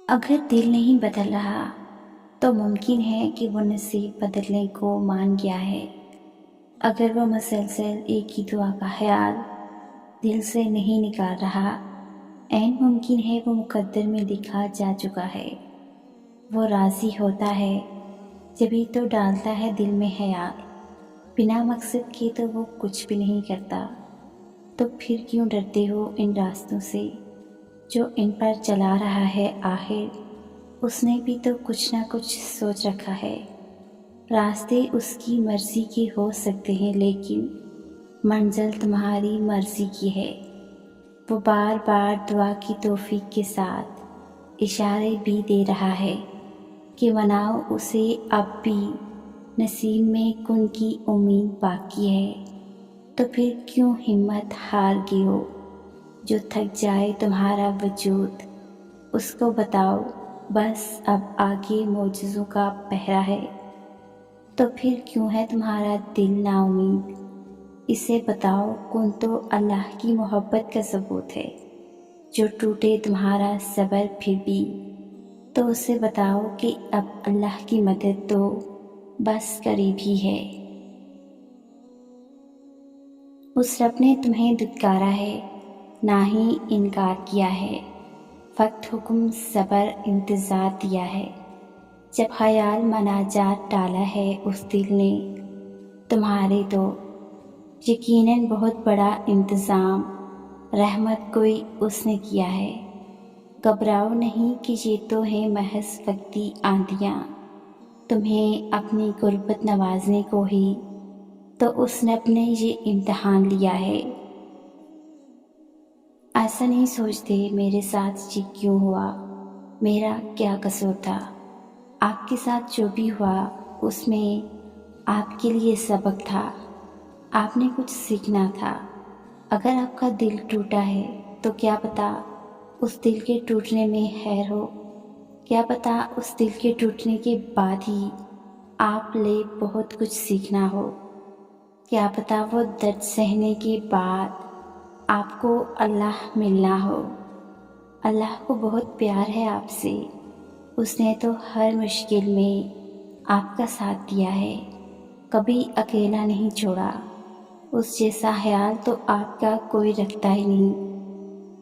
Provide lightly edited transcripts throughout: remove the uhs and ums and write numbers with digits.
اگر دل نہیں بدل رہا تو ممکن ہے کہ وہ نصیب بدلنے کو مان گیا ہے۔ اگر وہ مسلسل ایک ہی دعا کا خیال دل سے نہیں نکال رہا، عین ممکن ہے وہ مقدر میں لکھا جا چکا ہے۔ وہ راضی ہوتا ہے جبھی تو ڈالتا ہے دل میں خیال، بنا مقصد کے تو وہ کچھ بھی نہیں کرتا۔ تو پھر کیوں ڈرتے ہو ان راستوں سے جو ان پر چلا رہا ہے؟ آخر اس نے بھی تو کچھ نہ کچھ سوچ رکھا ہے۔ راستے اس کی مرضی کے ہو سکتے ہیں لیکن منزل تمہاری مرضی کی ہے۔ وہ بار بار دعا کی توفیق کے ساتھ اشارے بھی دے رہا ہے کہ مناؤ اسے، اب بھی نصیب میں کن کی امید باقی ہے۔ تو پھر کیوں ہمت ہار گئے ہو؟ جو تھک جائے تمہارا وجود اس کو بتاؤ بس اب آگے معجزوں کا پہرا ہے۔ تو پھر کیوں ہے تمہارا دل نا امید؟ اسے بتاؤ کن تو اللہ کی محبت کا ثبوت ہے۔ جو ٹوٹے تمہارا صبر پھر بھی تو اسے بتاؤ کہ اب اللہ کی مدد تو بس قریب ہی ہے۔ اس رب نے تمہیں دھتکارا ہے، نہ ہی انکار کیا ہے، فقط حکم صبر انتظار دیا ہے۔ جب خیال مناجات ڈالا ہے اس دل نے تمہارے تو یقیناً بہت بڑا انتظام رحمت کوئی اس نے کیا ہے۔ گھبراؤ نہیں کہ یہ تو ہے محض وقتی آندیاں، تمہیں اپنی غربت نوازنے کو ہی تو اس رب نے یہ امتحان لیا ہے۔ ایسا نہیں سوچتے میرے ساتھ یہ کیوں ہوا، میرا کیا قصور تھا؟ آپ کے ساتھ جو بھی ہوا اس میں آپ کے لیے سبق تھا، آپ نے کچھ سیکھنا تھا۔ اگر آپ کا دل ٹوٹا ہے تو کیا پتہ اس دل کے ٹوٹنے میں خیر ہو، کیا پتہ اس دل کے ٹوٹنے کے بعد ہی آپ لے بہت کچھ سیکھنا ہو، کیا پتہ وہ درد سہنے کے بعد آپ کو اللہ ملنا ہو۔ اللہ کو بہت پیار ہے آپ سے، اس نے تو ہر مشکل میں آپ کا ساتھ دیا ہے، کبھی اکیلا نہیں چھوڑا۔ اس جیسا خیال تو آپ کا کوئی رکھتا ہی نہیں۔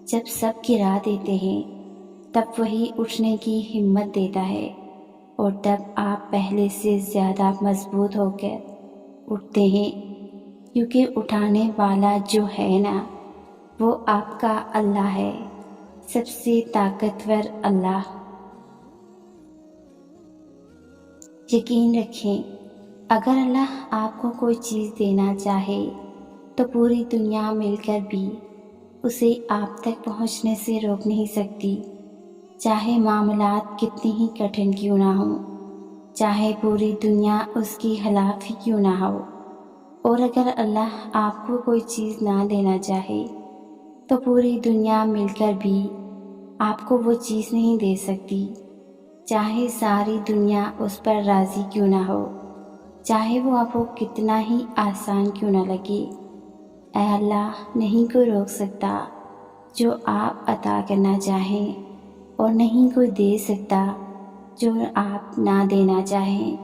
جب سب گرا دیتے ہیں تب وہی اٹھنے کی ہمت دیتا ہے، اور تب آپ پہلے سے زیادہ مضبوط ہو کر اٹھتے ہیں، کیونکہ اٹھانے والا جو ہے نا وہ آپ کا اللہ ہے، سب سے طاقتور اللہ۔ یقین رکھیں اگر اللہ آپ کو کوئی چیز دینا چاہے تو پوری دنیا مل کر بھی اسے آپ تک پہنچنے سے روک نہیں سکتی، چاہے معاملات کتنی ہی کٹھن کیوں نہ ہوں، چاہے پوری دنیا اس کی خلاف ہی کیوں نہ ہو۔ اور اگر اللہ آپ کو کوئی چیز نہ دینا چاہے تو پوری دنیا مل کر بھی آپ کو وہ چیز نہیں دے سکتی، چاہے ساری دنیا اس پر راضی کیوں نہ ہو، چاہے وہ آپ کو کتنا ہی آسان کیوں نہ لگے۔ اے اللہ، نہیں کوئی روک سکتا جو آپ عطا کرنا چاہیں، اور نہیں کوئی دے سکتا جو آپ نہ دینا چاہیں۔